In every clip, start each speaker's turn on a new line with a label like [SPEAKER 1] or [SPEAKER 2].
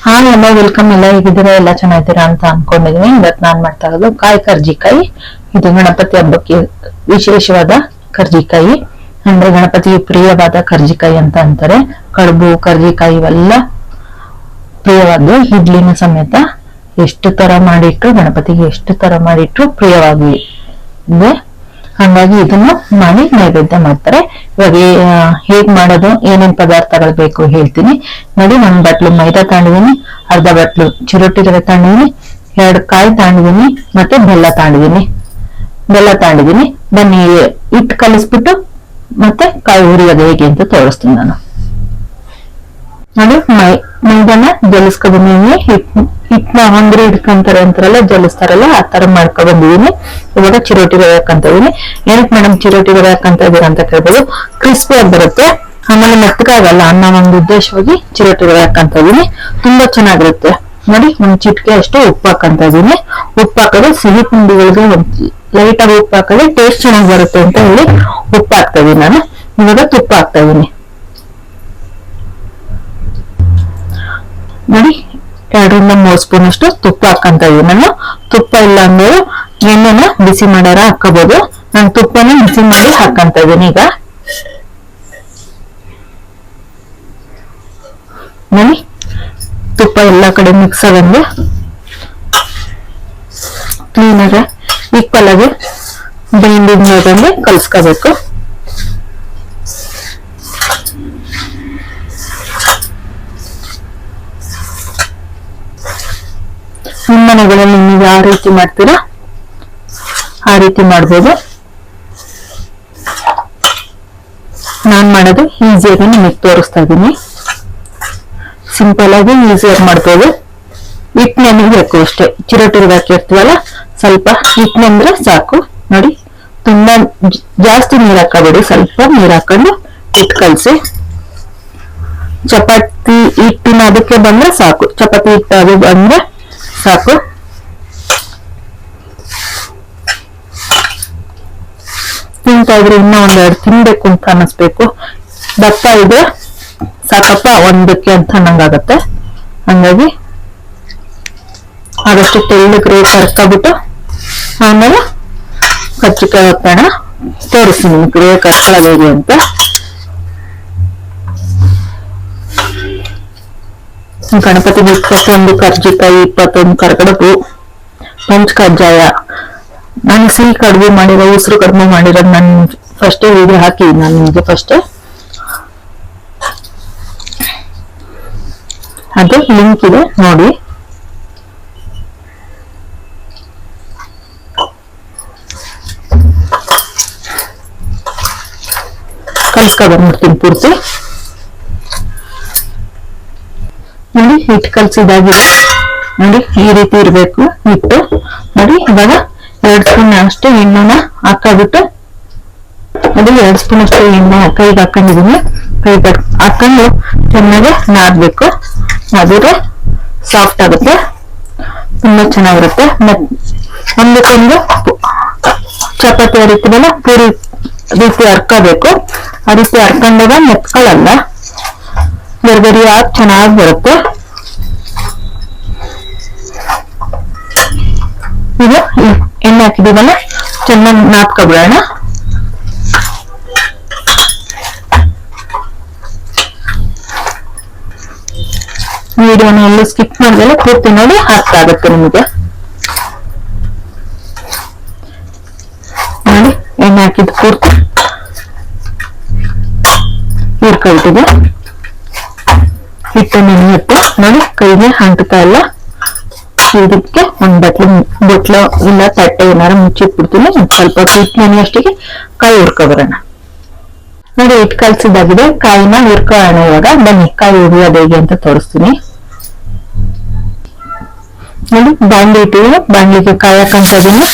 [SPEAKER 1] ಎಲ್ಲ ವೆಲ್ಕಮ್. ಎಲ್ಲ ಹೇಗಿದ್ದೀರಾ? ಎಲ್ಲ ಚೆನ್ನಾಗಿದ್ದೀರಾ ಅಂತ ಅನ್ಕೊಂಡಿದೀನಿ. ಇವತ್ತು ನಾನ್ ಮಾಡ್ತಾ ಇರೋದು ಕಾಯಿ ಕರ್ಜಿಕಾಯಿ. ಇದು ಗಣಪತಿ ಹಬ್ಬಕ್ಕೆ ವಿಶೇಷವಾದ ಕರ್ಜಿಕಾಯಿ, ಅಂದ್ರೆ ಗಣಪತಿಗೆ ಪ್ರಿಯವಾದ ಕರ್ಜಿಕಾಯಿ ಅಂತ ಅಂತಾರೆ. ಕಡುಬು, ಕರ್ಜಿಕಾಯಿ ಇವೆಲ್ಲ ಪ್ರಿಯವಾದ ಇಡ್ಲಿನ ಸಮೇತ ಎಷ್ಟು ತರ ಮಾಡಿಟ್ರು ಗಣಪತಿಗೆ ಎಷ್ಟು ತರ ಮಾಡಿಟ್ರು ಪ್ರಿಯವಾಗಿ ಇದೆ. ಹಂಗಾಗಿ ಇದನ್ನ ಮಾಡಿ ನೈವೇದ್ಯ ಮಾಡ್ತಾರೆ. ಇವಾಗ ಹೇಗ್ ಮಾಡೋದು, ಏನೇನ್ ಪದಾರ್ಥಗಳು ಬೇಕು ಹೇಳ್ತೀನಿ ನೋಡಿ. 1 ಬಟ್ಲು ಮೈದಾ ತಗೊಂಡಿದೀನಿ, ಅರ್ಧ ಬಟ್ಲು ಚಿರೋಟಿ ರವೆ ತಗೊಂಡಿದೀನಿ, 2 ಕಾಯಿ ತಗೊಂಡಿದೀನಿ, ಮತ್ತೆ ಬೆಲ್ಲ ತಗೊಂಡಿದೀನಿ. ಬನ್ನಿ ಹಿಟ್ಟು ಕಲಿಸ್ಬಿಟ್ಟು ಮತ್ತೆ ಕಾಯಿ ಹುರಿಯೋದು ಹೇಗೆ ಅಂತ ತೋರಿಸ್ತೀನಿ ನಾನು. ನೋಡಿ, ಮೈದಾನ ಜಲಿಸ್ಕೊಂಡ್ಬಂದಿದೀನಿ. ಹಿಟ್ಟನ್ನ ಅಂಗಡಿ ಹಿಡ್ಕೊಂತಾರೆ ಅಂತಾರಲ್ಲ, ಜಲಿಸ್ತಾರಲ್ಲ, ಆ ತರ ಮಾಡ್ಕೊಂಡ್ಬಂದಿದೀನಿ. ಇವಾಗ ಚಿರೋಟಿ ರವೆ ಹಾಕಂತ ಇದೀನಿ. ಏನಕ್ಕೆ ಮೇಡಮ್ ಚಿರೋಟಿ ರವೆ ಹಾಕಂತ ಇದೀರ ಅಂತ ಕೇಳ್ಬೋದು. ಕ್ರಿಸ್ಪಿ ಆಗಿ ಬರುತ್ತೆ, ಆಮೇಲೆ ಮೆತ್ತಗಾಗಲ್ಲ ಅನ್ನೋ ಒಂದು ಉದ್ದೇಶವಾಗಿ ಚಿರೋಟಿ ರವೆ ಹಾಕಂತ ಇದೀನಿ. ತುಂಬಾ ಚೆನ್ನಾಗಿರುತ್ತೆ. ನೋಡಿ, 1 ಚಿಟಿಕೆ ಅಷ್ಟು ಉಪ್ಪು ಹಾಕಂತ ಇದೀನಿ. ಉಪ್ಪು ಹಾಕಿದ್ರೆ ಸಿಹಿ ತಿಂಡಿಗಳಿಗೆ ಲೈಟ್ ಆಗಿ ಉಪ್ಪು ಹಾಕಿದ್ರೆ ಟೇಸ್ಟ್ ಚೆನ್ನಾಗಿ ಬರುತ್ತೆ ಅಂತ ಹೇಳಿ ಉಪ್ಪು ಹಾಕ್ತಾ ಇದೀನಿ ನಾನು. ಇವಾಗ ತುಪ್ಪ ಹಾಕ್ತಾ ಇದೀನಿ. ನೋಡಿ, 2ರಿಂದ 3 ಸ್ಪೂನ್ ಅಷ್ಟು ತುಪ್ಪ ಹಾಕಂತ ಇದೀನಿ ನಾನು. ತುಪ್ಪ ಇಲ್ಲ ಅಂದ್ರೆ ಎಣ್ಣೆನ ಬಿಸಿ ಮಾಡ್ಯಾರ ಹಾಕೋಬಹುದು. ನಾನು ತುಪ್ಪನ ಬಿಸಿ ಮಾಡಿ ಹಾಕಂತ ಇದೀನಿ. ಈಗ ನೋಡಿ, ತುಪ್ಪ ಎಲ್ಲ ಕಡೆ ಮಿಕ್ಸ್ ಆಗಂಗೆ ಕ್ಲೀನಾಗಿ ಈಕ್ವಲ್ ಆಗಿ ಬೈಂಡಿಂಗ್ ಮಾಡಂಗೆ ಕಲ್ಸ್ಕೋಬೇಕು. ನಿಮ್ಮ ಮನೆಗಳಲ್ಲಿ ನೀವು ಯಾವ ರೀತಿ ಮಾಡ್ತೀರಾ ಆ ರೀತಿ ಮಾಡ್ಬೋದು. ನಾನ್ ಮಾಡೋದು ಈಸಿಯಾಗಿ ನಿಮಗೆ ತೋರಿಸ್ತಾ ಇದ್ದೀನಿ. ಸಿಂಪಲ್ ಆಗಿ ಈಸಿಯಾಗಿ ಮಾಡ್ಬೋದು. ಹಿಟ್ಟು ನೆನೆಬೇಕು ಅಷ್ಟೇ. ಚಿರೋಟಿ ರವೆ ಹಾಕಿರ್ತೀವಲ್ಲ, ಸ್ವಲ್ಪ ಹಿಟ್ಟು ನೆಂದ್ರೆ ಸಾಕು. ನೋಡಿ, ತುಂಬಾ ಜಾಸ್ತಿ ನೀರ್ ಹಾಕಬೇಡಿ, ಸ್ವಲ್ಪ ನೀರ್ ಹಾಕೊಂಡು ಹಿಟ್ಟು ಕಲಸಿ. ಚಪಾತಿ ಹಿಟ್ಟಿನ ಅದಕ್ಕೆ ಬಂದ್ರೆ ಸಾಕು, ಚಪಾತಿ ಹಿಟ್ಟು ಅದು ಬಂದ್ರೆ ಸಾಕು. ತಿಂತಾ ಇದ್ರೆ ಇನ್ನೂ 1-2 ತಿನ್ಬೇಕು ಅಂತ ಅನ್ನಿಸ್ಬೇಕು. ದಪ್ಪ ಇದೆ ಸಾಕಪ್ಪ ಒಂದಕ್ಕೆ ಅಂತ ಅನ್ನಂಗಾಗತ್ತೆ. ಹಂಗಾಗಿ ಆದಷ್ಟು ತೆಳ್ಳಗೆ ಕರ್ಕೊಬಿಟ್ಟು ಆಮೇಲೆ ಕರ್ಜಿಕಾಯಿ ಹೊತ್ತೋಣ. ತೋರಿಸ್ತೀನಿ ನಿಮ್ಗೆ ಕರ್ಕೊಳ್ಳೋದು ಹೇಗೆ ಅಂತ. ಗಣಪತಿಗೆ 21 ಕರ್ಜಿಕಾಯಿ, 21 ಕರ್ಕಡಬು, ಪಂಚ್ ಕಜ್ಜಾಯ. ನಾನು ಸಿಹಿ ಕಡುಬು ಮಾಡಿರೋ, ಉಸಿರು ಕಡುಬು ಮಾಡಿರೋದು ನಾನು ಫಸ್ಟೇ ವಿಡಿಯೋ ಹಾಕಿದ್ದೀನಿ ನಾನು ನಿಮಗೆ ಫಸ್ಟ್. ಅದು ಲಿಂಕ್ ಇದೆ ನೋಡಿ. ಕಲ್ಸ್ಕೊಂಡ್ಬಂದ್ಬಿಡ್ತೀನಿ ಪೂರ್ತಿ. ನೋಡಿ, ಹಿಟ್ಟು ಕಲ್ಸಿದಾಗಿದೆ. ನೋಡಿ, ಈ ರೀತಿ ಇರ್ಬೇಕು ಹಿಟ್ಟು. ನೋಡಿ, ಇವಾಗ 2 ಸ್ಪೂನ್ ಅಷ್ಟು ಎಣ್ಣೆನ ಹಾಕಬಿಟ್ಟು, ನೋಡಿ 2 ಸ್ಪೂನ್ ಅಷ್ಟು ಎಣ್ಣೆ ಕೈಗೆ ಹಾಕೊಂಡಿದೀನಿ. ಕೈಗೆ ಹಾಕೊಂಡು ಚೆನ್ನಾಗಿ ನಾದ್ಬೇಕು. ನಾದಿದ್ರೆ ಸಾಫ್ಟ್ ಆಗುತ್ತೆ, ತುಂಬಾ ಚೆನ್ನಾಗಿರುತ್ತೆ. ಒಂದಕ್ಕೊಂದು ಚಪಾತಿ ಹರಿತೀವಲ್ಲ, ಪೂರಿ ರೀತಿ ಹರ್ಕೋಬೇಕು. ಆ ರೀತಿ ಹರ್ಕೊಂಡಾಗ ಮೆತ್ಕೊಳ್ಳಲ್ಲ, ಗರಿಗರಿಯಾಗಿ ಚೆನ್ನಾಗಿ ಬರುತ್ತೆ. ಈಗ ಎಣ್ಣೆ ಹಾಕಿದೀವಲ್ಲ, ಚೆನ್ನಾಗಿ ನಾದ್ಕೊಬಿಡೋಣ. ವಿಡಿಯೋನ ಎಲ್ಲ ಸ್ಕಿಪ್ ಮಾಡಿದ್ರೆ ಪೂರ್ತಿ ನೋಡಿ ಅರ್ಥ ಆಗುತ್ತೆ ನಿಮಗೆ. ನೋಡಿ, ಎಣ್ಣೆ ಹಾಕಿದ್ದು ಪೂರ್ತಿ ಹೀರ್ಕೊಳ್ತಿದೆ. ಹಿಟ್ಟು ನೆನೆಯುತ್ತೆ ನೋಡಿ, ಕೈಗೆ ಅಂಟುತ್ತಾ ಇಲ್ಲ. ಇದಕ್ಕೆ 1 ಬಟ್ಲು ಇಲ್ಲ ತಟ್ಟೆ ಏನಾರು ಮುಚ್ಚಿಟ್ಬಿಡ್ತೀನಿ. ಸ್ವಲ್ಪ ಹಿಟ್ಟು ನೆನೆಯಷ್ಟಿಗೆ ಕಾಯಿ ಹುರ್ಕೊಬರೋಣ. ನೋಡಿ, ಹಿಟ್ಟು ಕಲ್ಸಿದಾಗಿದೆ. ಕಾಯಿನ ಹುರ್ಕೊಳ್ಳೋಣ ಇವಾಗ. ಬನ್ನಿ, ಕಾಯಿ ಹುರಿಯೋದು ಹೇಗೆ ಅಂತ ತೋರಿಸ್ತೀನಿ. ನೋಡಿ, ಬಾಂಡ್ಲಿ ಇಟ್ಟಿದ್ದೀನಿ. ಬಾಂಡ್ಲಿಗೆ ಕಾಯಿ ಹಾಕೊಂತ ಇದೀನಿ.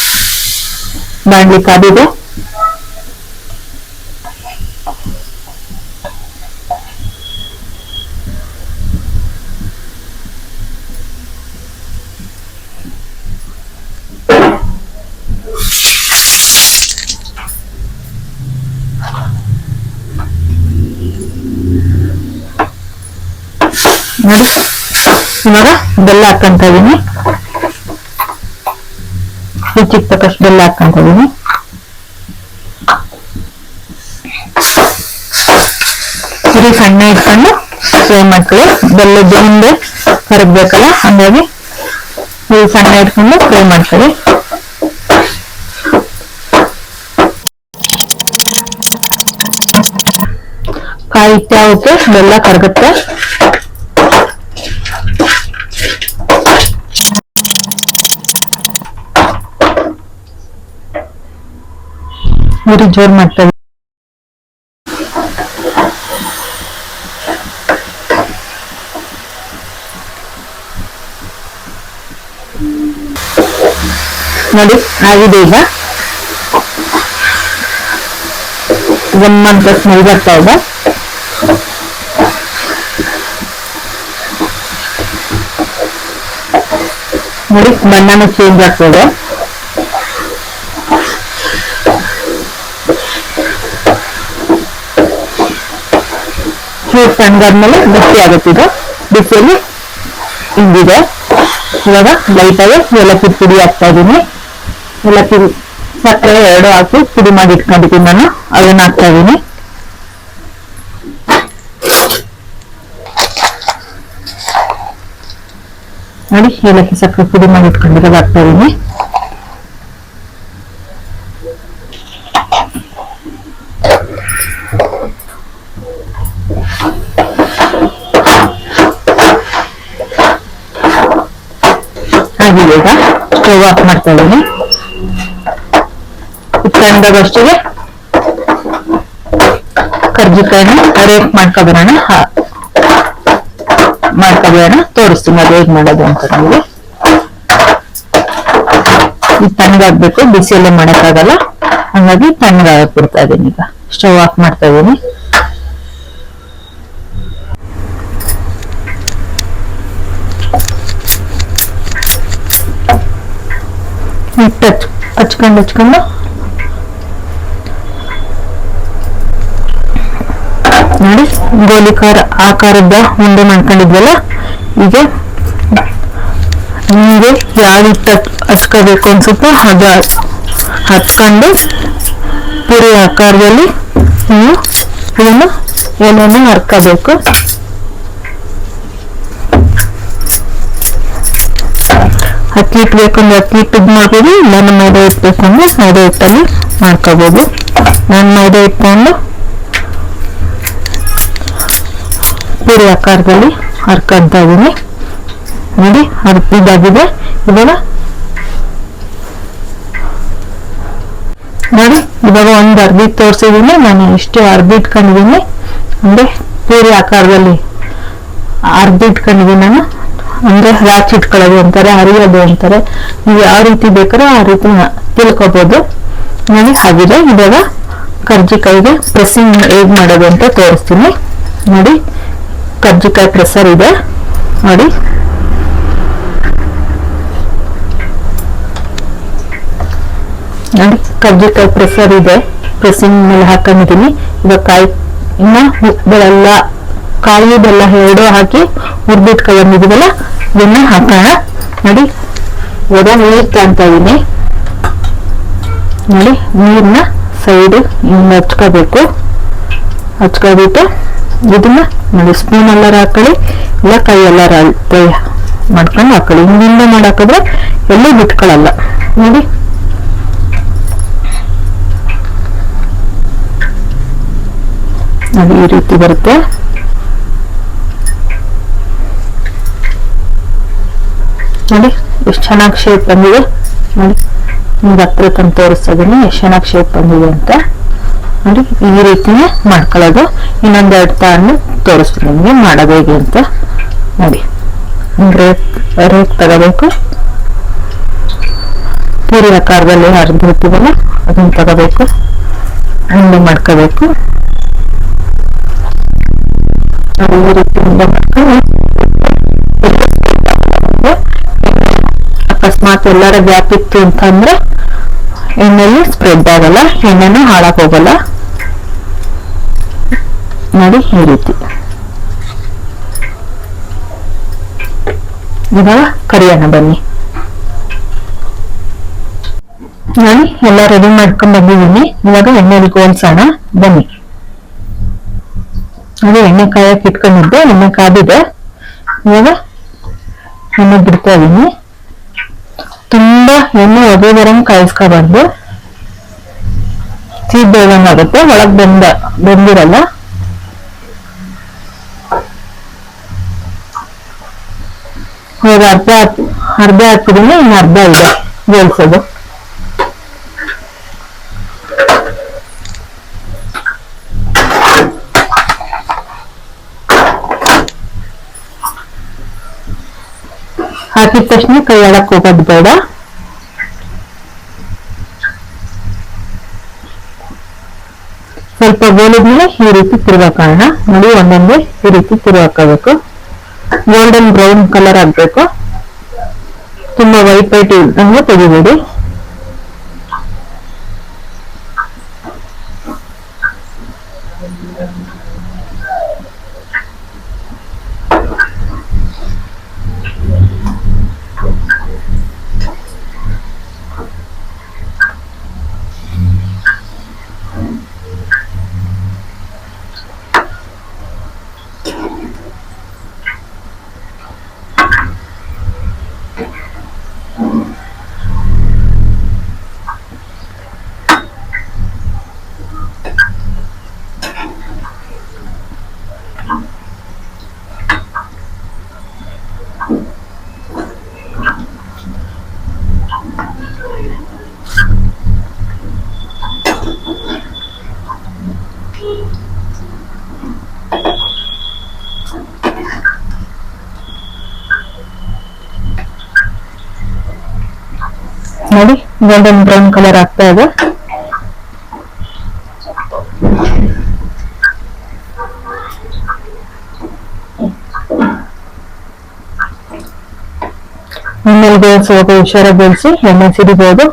[SPEAKER 1] ಬಾಂಡ್ಲಿ ಕಾದಿದೆ. ನೋಡಿ, ಇವಾಗ ಬೆಲ್ಲ ಹಾಕಂತ ಇದೀನಿ. ರುಚಿಗೆ ತಕ್ಕಷ್ಟು ಬೆಲ್ಲ ಹಾಕಂತ ಇದೀನಿ. ಉರಿ ಸಣ್ಣ ಇಟ್ಕೊಂಡು ಫ್ರೈ ಮಾಡ್ಕೊಳ್ಳಿ. ಬೆಲ್ಲದ ಹಿಂದೆ ಕರಗ್ಬೇಕಲ್ಲ, ಹಂಗಾಗಿ ಉರಿ ಸಣ್ಣ ಇಟ್ಕೊಂಡು ಫ್ರೈ ಮಾಡ್ಕೊಳ್ಳಿ. ಕಾಯಿ ಇಟ್ಟೆ ಆಗುತ್ತೆ, ಬೆಲ್ಲ ಕರಗುತ್ತೆ. ಉರಿ ಜೋರ್ ಮಾಡ್ತೇವೆ. ನೋಡಿ ಆಗಿದೆ. ಈಗ ಗಮ್ಮಂತ ಸ್ಮೆಲ್ ಬರ್ತಾ ಇದೆ. ನೋಡಿ ಬಣ್ಣನೂ ಚೇಂಜ್ ಆಗ್ತದೆ. ಚೂರು ತಣ್ಣಗಾದ್ಮೇಲೆ ಬಿಸಿ ಆಗುತ್ತೆ. ಇದು ಬಿಸಿಯಲ್ಲಿ ಹಿಂಗಿದೆ. ಇವಾಗ ಲೈಟಾಗಿ ಏಲಕ್ಕಿ ಪುಡಿ ಹಾಕ್ತಾ ಇದೀನಿ. ಏಲಕ್ಕಿ ಸಕ್ಕರೆ ಎರಡು ಹಾಕಿ ಪುಡಿ ಮಾಡಿ ಇಟ್ಕೊಂಡಿದ್ದೀನಿ ನಾನು, ಅದನ್ನ ಹಾಕ್ತಾ ಇದೀನಿ. ನೋಡಿ ಏಲಕ್ಕಿ ಸಕ್ಕರೆ ಪುಡಿ ಮಾಡಿ ಇಟ್ಕೊಂಡಿರೋದು ಹಾಕ್ತಾ ಇದೀನಿ. ಆಗಿದೆ. ಈಗ ಸ್ಟವ್ ಆಫ್ ಮಾಡ್ತಾ ಇದೀನಿ. ತಣ್ಣಗಾಗೋಷ್ಟಿಗೆ ಕರ್ಜಿಕಾಯಿನ ರೇಟ್ ಮಾಡ್ಕೊಬರೋಣ. ತೋರಿಸ್ತೀನಿ ಅದು ಹೇಗ್ ಮಾಡೋದು ಅಂತ. ನಮಗೆ ಇದು ತಣ್ಣಗಾಗ್ಬೇಕು, ಬಿಸಿಯಲ್ಲೇ ಮಾಡಕ್ಕಾಗಲ್ಲ, ಹಂಗಾಗಿ ತಣ್ಣಗಾಗಕ್ ಬಿಡ್ತಾ ಇದೀನಿ. ಈಗ ಸ್ಟವ್ ಆಫ್ ಮಾಡ್ತಾ ಇದೀನಿ. ಹಿಟ್ಟು ಹಚ್ಕೊಂಡು ನೋಡಿ ಗೋಲಿಕಾರ ಆಕಾರದ ಉಂಡೆ ಮಾಡ್ಕೊಂಡಿದ್ವಲ್ಲ. ಈಗ ನಿಮಗೆ ಯಾವ ಹಿಟ್ಟು ಹಚ್ಕೋಬೇಕು ಅನ್ಸುತ್ತೋ ಅದು ಹಚ್ಕೊಂಡು ಪುರಿ ಆಕಾರದಲ್ಲಿ ನೀವು ಇದನ್ನು ಏನೇನು ಹರ್ಕೋಬೇಕು. ಅಕ್ಕಿ ಹಿಟ್ಟು ಬೇಕಂದ್ರೆ ಅಕ್ಕಿ ಹಿಟ್ಟು ಮಾಡ್ಬೋದು, ನಾನು ಮೈದಾ ಹಿಟ್ಟು ಬೇಕಂದ್ರೆ ಮೈದಾ ಹಿಟ್ಟಲ್ಲಿ ಮಾಡ್ಕೋಬೋದು. ನಾನು ಮೈದಾ ಹಿಟ್ಟನ್ನು ಪೂರಿ ಆಕಾರದಲ್ಲಿ ಹರ್ಕೊಂತ ಇದೀನಿ. ನೋಡಿ ಇದಾಗಿದೆ. ಇವಾಗ ನೋಡಿ ಇವಾಗ ಒಂದು ಅರ್ಧಿ ತೋರಿಸಿದೀನಿ. ನಾನು ಇಷ್ಟು ಅರ್ಧಿ ಇಟ್ಕೊಂಡಿದ್ದೀನಿ, ಅಂದ್ರೆ ಪೂರಿ ಆಕಾರದಲ್ಲಿ ಅರ್ಧಿ ಇಟ್ಕೊಂಡಿದ್ದೀನಿ ನಾನು. ಅಂದ್ರೆ ರಾಚಿ ಇಟ್ಕೊಳ್ಳೋದು ಅಂತಾರೆ, ಹರಿಯೋದು ಅಂತಾರೆ. ನೀವು ಯಾವ ರೀತಿ ಬೇಕಾದ್ರೂ ಆ ರೀತಿ ತಿಳ್ಕೊಬಹುದು. ನೋಡಿ ಆಗಿದೆ. ಇವಾಗ ಕರ್ಜಿಕಾಯಿಗೆ ಪ್ರೆಸ್ಸಿಂಗ್ ಹೇಗ್ ಮಾಡೋದು ಅಂತ ತೋರಿಸ್ತೀನಿ. ನೋಡಿ ಕರ್ಜಿಕಾಯಿ ಪ್ರೆಸ್ಸರ್ ಇದೆ ನೋಡಿ. ನೋಡಿ ಕರ್ಜಿಕಾಯಿ ಪ್ರೆಸ್ಸರ್ ಇದೆ, ಪ್ರೆಸ್ಸಿಂಗ್ ಮೇಲೆ ಹಾಕೊಂಡಿದ್ದೀನಿ. ಇವಾಗ ಕಾಯಿ ಇನ್ನ ಉಪ್ಪುಗಳೆಲ್ಲ ಕಾಯಿ ಬೆಲ್ಲ ಎರಡು ಹಾಕಿ ಹುರ್ಬಿಟ್ಕೊಂಡಿದೀವಲ್ಲ, ಇದನ್ನ ಹಾಕೋಣ. ನೋಡಿ ಇವಾಗ ನೀರು ತಾಂತಾ ಇದೀನಿ. ನೋಡಿ ನೀರ್ನ ಸೈಡ್ ಹಿಂಗ ಹಚ್ಕೋಬೇಕು. ಹಚ್ಕೊಬಿಟ್ಟು ಇದನ್ನ ನೋಡಿ ಸ್ಪೂನ್ ಎಲ್ಲಾರು ಹಾಕೊಳ್ಳಿ, ಇಲ್ಲ ಕೈ ಎಲ್ಲಾರ ಮಾಡ್ಕೊಂಡು ಹಾಕೊಳ್ಳಿ. ಹಿಂದಿಂದ ಮಾಡಾಕಿದ್ರೆ ಎಲ್ಲೂ ಬಿಟ್ಕೊಳ್ಳಲ್ಲ. ನೋಡಿ ನೋಡಿ ಈ ರೀತಿ ಬರುತ್ತೆ. ನೋಡಿ ಎಷ್ಟು ಚೆನ್ನಾಗಿ ಶೇಪ್ ಬಂದಿದೆ. ನೋಡಿ ನಿಮ್ಗೆ ಹತ್ರ ತಂದು ತೋರಿಸ್ತಾ ಇದೀನಿ ಎಷ್ಟು ಚೆನ್ನಾಗಿ ಶೇಪ್ ಬಂದಿದೆ ಅಂತ. ನೋಡಿ ಈ ರೀತಿನೇ ಮಾಡ್ಕೊಳ್ಳೋದು. ಇನ್ನೊಂದೆರಡು ತಾನು ತೋರಿಸ್ತೀನಿ ನಿಮಗೆ ಮಾಡೋದು ಹೇಗೆ ಅಂತ. ನೋಡಿ ರೇಟ್ ತಗೋಬೇಕು. ಪೂರಿ ಆಕಾರದಲ್ಲಿ ಹರಿದಿರ್ತೀವಲ್ಲ ಅದನ್ನ ತಗೋಬೇಕು, ಉಂಡೆ ಮಾಡ್ಕೋಬೇಕು. ಈ ರೀತಿ ಉಂಡೆ ಮಾಡ್ಕೊಂಡು ಅಕಸ್ಮಾತ್ ಎಲ್ಲಾರ ಗ್ಯಾಪ್ ಇತ್ತು ಅಂತಂದ್ರೆ ಎಣ್ಣೆಲಿ ಸ್ಪ್ರೆಡ್ ಆಗಲ್ಲ, ಎಣ್ಣೆನೂ ಹಾಳಾಕ್ ಹೋಗಲ್ಲ. ನೋಡಿ ಈ ರೀತಿ ಇವಾಗ ಕರಿಯೋಣ ಬನ್ನಿ. ನಾನು ಎಲ್ಲ ರೆಡಿ ಮಾಡ್ಕೊಂಡ್ ಬಂದಿದ್ದೀನಿ. ಇವಾಗ ಎಣ್ಣೆಲಿ ಗೋಲ್ಸೋಣ ಬನ್ನಿ. ಅದು ಎಣ್ಣೆ ಕಾಯಕ್ಕೆ ಇಟ್ಕೊಂಡಿದ್ದೆ, ಎಣ್ಣೆ ಕಾದಿದೆ. ಇವಾಗ ಎಣ್ಣೆ ಬಿಡ್ತಾ ಇದೀನಿ. ತುಂಬಾ ಎಣ್ಣೆ ಒಗೆ ಬರಂಗ್ ಕಾಯಿಸ್ಕೋಬಾರ್ದು, ಸೀದ್ ಬೇಗಂಗಾಗುತ್ತೆ, ಒಳಗ್ ಬೆಂದಿರಲ್ಲ. ಇವಾಗ ಅರ್ಧ ಹಾಕಿದೀನಿ, ಇನ್ನು ಅರ್ಧ ಇದೆ ಗೋಲ್ಸೋದು. ಹಾಕಿದ ತಕ್ಷಣ ಕೈ ಆಡಕ್ ಹೋಗೋದು ಬೇಡ. ಸ್ವಲ್ಪ ಗೋಲಿದ್ಮೇಲೆ ಈ ರೀತಿ ತಿರುವಾಕೋಣ. ನೋಡಿ, ಒಂದೊಂದೇ ಈ ರೀತಿ ತಿರುವಾಕೋಬೇಕು. ಗೋಲ್ಡನ್ ಬ್ರೌನ್ ಕಲರ್ ಆಗ್ಬೇಕು, ತುಂಬಾ ವೈಟ್ ಇದ್ದಂಗೆ ತೆಗಿಬೇಡಿ. ನೋಡಿ, ಗೋಲ್ಡನ್ ಬ್ರೌನ್ ಕಲರ್ ಆಗ್ತಾ ಇದೆ. ಆಮೇಲೆ ಬೇಯಿಸುವಾಗ ಹುಷಾರಾಗಿ ಬೇಯಿಸಿ, ಎಣ್ಣೆ ಸಿಡಿಬಹುದು.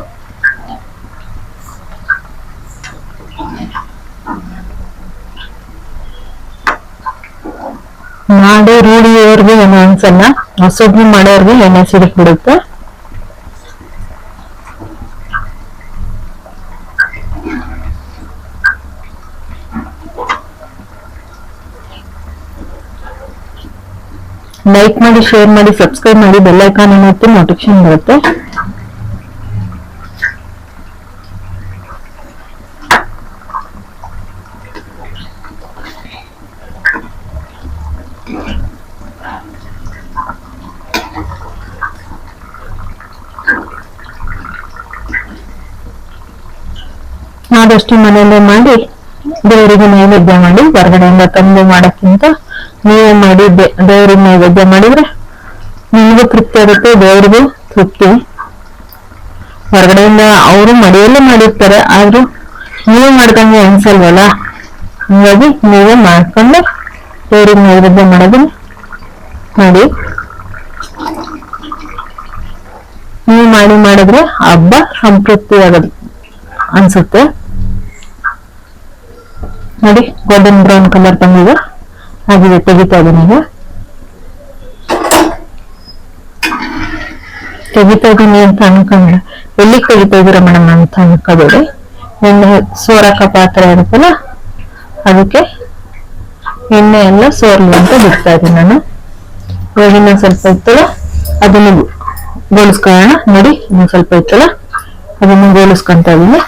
[SPEAKER 1] ಮಾಡಿ ರೂಢಿಯವ್ರಿಗೆ ಏನೋ ಅನ್ಸಲ್ಲ, ಹೊಸಬ್ರು ಮಾಡೋರ್ಗೆ ಎಣ್ಣೆ ಸಿಡಿಕ್ ಬಿಡುತ್ತೆ. ಲೈಕ್ ಮಾಡಿ, ಶೇರ್ ಮಾಡಿ, ಸಬ್ಸ್ಕ್ರೈಬ್ ಮಾಡಿ, ಬೆಲ್ ಐಕಾನ್ ಒತ್ತಿ ನೋಟಿಫಿಕೇಶನ್ ಬರುತ್ತೆ. ಆದಷ್ಟು ಮನೆಯಲ್ಲೇ ಮಾಡಿ ದೇವರಿಗೆ ನೈವೇದ್ಯ ಮಾಡಿ, ಹೊರಗಡೆಯಿಂದ ತಂದು ಮಾಡಕ್ಕಿಂತ ನೀವೇ ಮಾಡಿ ದೇವರಿಗೆ ನೈವೇದ್ಯ ಮಾಡಿದ್ರೆ ನಿಮಗೂ ತೃಪ್ತಿ ಆಗುತ್ತೆ, ದೇವರಿಗೂ ತೃಪ್ತಿ. ಹೊರಗಡೆಯಿಂದ ಅವರು ಮನೆಯಲ್ಲೇ ಮಾಡಿರ್ತಾರೆ, ಆದ್ರೂ ನೀವು ಮಾಡ್ದಂಗೆ ಅನ್ಸಲ್ವಲ್ಲ. ಹಾಗಾಗಿ ನೀವೇ ಮಾಡ್ಕೊಂಡು ದೇವರಿಗೆ ನೈವೇದ್ಯ ಮಾಡೋದನ್ನ ಮಾಡಿ. ನೀವು ಮಾಡಿದ್ರೆ ಹಬ್ಬ ಸಂತೃಪ್ತಿ ಆಗೋದು ಅನ್ಸುತ್ತೆ. ನೋಡಿ, ಗೋಲ್ಡನ್ ಬ್ರೌನ್ ಕಲರ್ ಬಂದಿದೆ, ಹಾಗೆ ತೆಗಿತಾ ಇದೀನಿ. ಈಗ ತೆಗಿತಾ ಇದೀನಿ ಅಂತ ಅನ್ಕೊಂಡ್ರೆ ಎಲ್ಲಿಗೆ ತೆಗಿತಾ ಇದೀರ ಮೇಡಮ್ ಅಂತ ಅನ್ಕೋಬೇಡಿ. ಎಣ್ಣೆ ಸೋರಕ ಪಾತ್ರೆ ಇರುತ್ತಲ್ಲ, ಅದಕ್ಕೆ ಎಣ್ಣೆ ಎಲ್ಲ ಸೋರ್ಲಿ ಅಂತ ಬಿಡ್ತಾ ಇದೀನಿ ನಾನು. ಇವಾಗ ಇನ್ನೊಂದ್ ಸ್ವಲ್ಪ ಇತ್ತಲ್ಲ, ಅದನ್ನು ಗೋಲಿಸ್ಕೊಳ್ಳೋಣ. ನೋಡಿ, ಇನ್ನೊಂದ್ ಸ್ವಲ್ಪ ಇತ್ತಲ್ಲ, ಅದನ್ನು ಗೋಲಿಸ್ಕೊಂತ ಇದೀನಿ.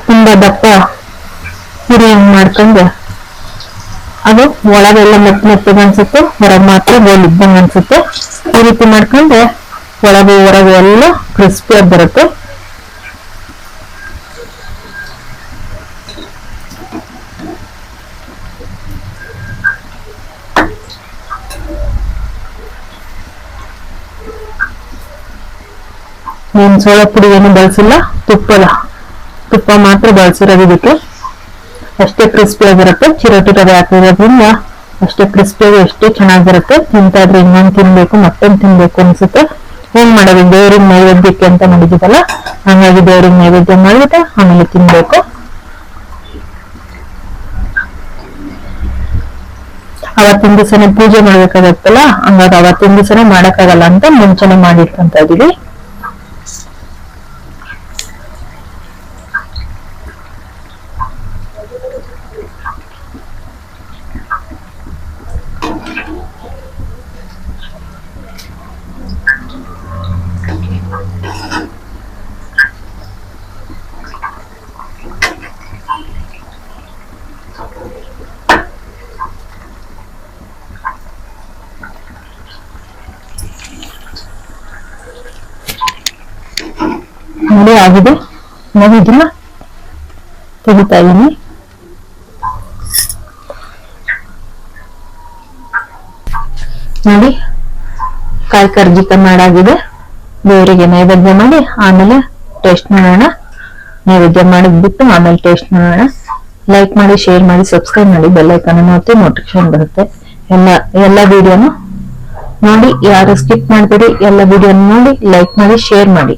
[SPEAKER 1] ತುಂಬಾ ದಪ್ಪ ಪುರಿ ಮಾಡ್ಕೊಂಡು ಅದು ಒಳಗೆಲ್ಲ ಮೆತ್ತಗೆ ಅನ್ಸುತ್ತೆ, ಹೊರಗೆ ಮಾತ್ರ ಗೋಲ್ ಇದ್ದಂಗೆ ಅನ್ಸುತ್ತೆ. ಈ ರೀತಿ ಮಾಡ್ಕೊಂಡ್ರೆ ಒಳಗೆ ಹೊರಗೆ ಎಲ್ಲ ಕ್ರಿಸ್ಪಿಯಾಗಿ ಬರುತ್ತೆ. ಏನು ಸೋಡಾ ಪುಡಿ ಏನು ಬಳಸಿಲ್ಲ, ತುಪ್ಪ ಮಾತ್ರ ಬಳಸಿರೋದು. ಇದಕ್ಕೆ ಅಷ್ಟೇ ಕ್ರಿಸ್ಪಿ ಆಗಿರುತ್ತೆ. ಚಿರೋಟಿ ರವೆ ಹಾಕಿರೋದ್ರಿಂದ ಅಷ್ಟೇ ಕ್ರಿಸ್ಪಿಯಾಗಿ, ಎಷ್ಟೇ ಚೆನ್ನಾಗಿರುತ್ತೆ. ತಿಂತಾದ್ರೆ ಇನ್ನೊಂದು ತಿನ್ಬೇಕು, ಮತ್ತೊಂದು ತಿನ್ಬೇಕು ಅನ್ಸುತ್ತೆ. ಏನ್ ಮಾಡೋದು, ದೇವ್ರಿಗೆ ನೈವೇದ್ಯಕ್ಕೆ ಅಂತ ಮಾಡಿದಿವಲ್ಲ, ಹಂಗಾಗಿ ದೇವ್ರಿಗೆ ನೈವೇದ್ಯ ಮಾಡ್ಬಿಟ್ಟು ಆಮೇಲೆ ತಿನ್ಬೇಕು. ಅವತ್ತಿನ ದಿವಸನೇ ಪೂಜೆ ಮಾಡ್ಬೇಕಾಗತ್ತಲ್ಲ, ಹಂಗಾಗಿ ಅವತ್ತಿನ ದಿವಸನೇ ಮಾಡಕ್ಕಾಗಲ್ಲ ಅಂತ ಮುಂಚೆನೆ ಮಾಡಿಟ್ಕೊಂತ ಇದೀವಿ. ನೋಡಿ ಆಗಿದೆ, ನಾವು ಇದನ್ನ ತೆಗಿತಾ ಇದೀನಿ. ನೋಡಿ ಕಾಯಿ ಕರ್ಜಿಕಾಯಿ ಮಾಡಾಗಿದೆ. ದೇವರಿಗೆ ನೈವೇದ್ಯ ಮಾಡಿ ಆಮೇಲೆ ಟೇಸ್ಟ್ ಮಾಡೋಣ. ನೈವೇದ್ಯ ಮಾಡಿದ್ಬಿಟ್ಟು ಆಮೇಲೆ ಟೇಸ್ಟ್ ಮಾಡೋಣ. ಲೈಕ್ ಮಾಡಿ, ಶೇರ್ ಮಾಡಿ, ಸಬ್ಸ್ಕ್ರೈಬ್ ಮಾಡಿ, ಬೆಲ್ ಐಕಾನ್ ಒತ್ತಿ ನೋಟಿಫಿಕೇಶನ್ ಬರುತ್ತೆ. ಎಲ್ಲ ವಿಡಿಯೋನು ನೋಡಿ, ಯಾರು ಸ್ಕಿಪ್ ಮಾಡ್ಬೇಡಿ. ಎಲ್ಲ ವಿಡಿಯೋ ನೋಡಿ, ಲೈಕ್ ಮಾಡಿ, ಶೇರ್ ಮಾಡಿ.